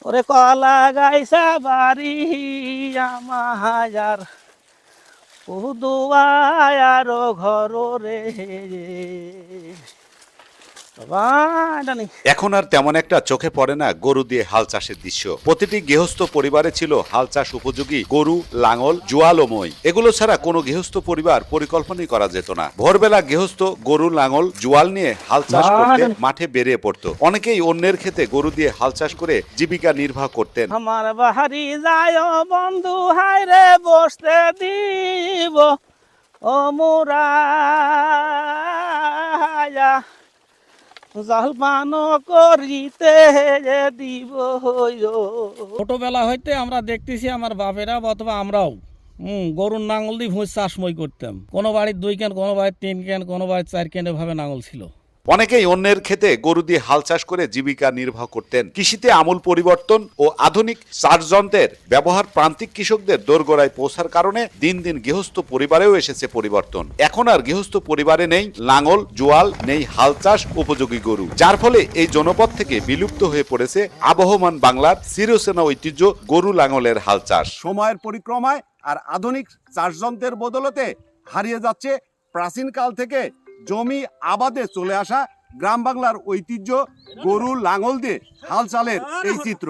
ওরে কলা গাইসা বাড়ি আমার উদুয়ার ঘর রে জানি এখন আর তেমন একটা চোখে পড়ে না গরু দিয়ে হাল চাষের দৃশ্য। প্রতিটি গৃহস্থ পরিবারে ছিল হাল চাষ উপযোগী গরু, লাঙল, জোয়াল ও মই। এগুলো ছাড়া কোনো গৃহস্থ পরিবার পরিকল্পনাই করা যেত না। ভোরবেলা গৃহস্থ গরু, লাঙল, জোয়াল নিয়ে হাল চাষ করতে মাঠে বেরিয়ে পড়তো। অনেকেই অন্যের ক্ষেতে গরু দিয়ে হাল চাষ করে জীবিকা নির্বাহ করতেন। আমার বাহারি যায় বন্ধু হায় রে বসতে দিব ও মোরা জলপান করিতে দিব। ছোটবেলা হইতে আমরা দেখতেছি আমার বাপেরা অথবা আমরাও গরুর নাঙল দিয়ে ভুঁই চাষময় করতাম। কোনো বাড়ির 2 ক্যান, কোনো বাড়ির 3 ক্যান, কোনো বাড়ির 4 ক্যান এভাবে নাঙল ছিল। অনেকেই অন্যের ক্ষেতে গরু দিয়ে হাল চাষ করে জীবিকা নির্বাহ করতেন। কৃষিতে আমূল পরিবর্তন ও আধুনিক চাষ যন্ত্রের ব্যবহার প্রান্তিক কৃষকদের দোরগোড়ায় পৌঁছার কারণে দিন দিন গৃহস্থ পরিবারেও এসেছে পরিবর্তন। এখন আর গৃহস্থ পরিবারে নেই লাঙল, জোয়াল, নেই হাল চাষ উপযোগী গরু, যার ফলে এই জনপদ থেকে বিলুপ্ত হয়ে পড়েছে আবহমান বাংলার চিরচেনা ঐতিহ্য গরু লাঙলের হাল চাষ। সময়ের পরিক্রমায় আর আধুনিক চাষ যন্ত্রের বদলতে হারিয়ে যাচ্ছে প্রাচীনকাল থেকে জমি আবাদে চলে আসা গ্রাম বাংলার ঐতিহ্য গরু লাঙল দিয়ে হাল চালের এই চিত্র।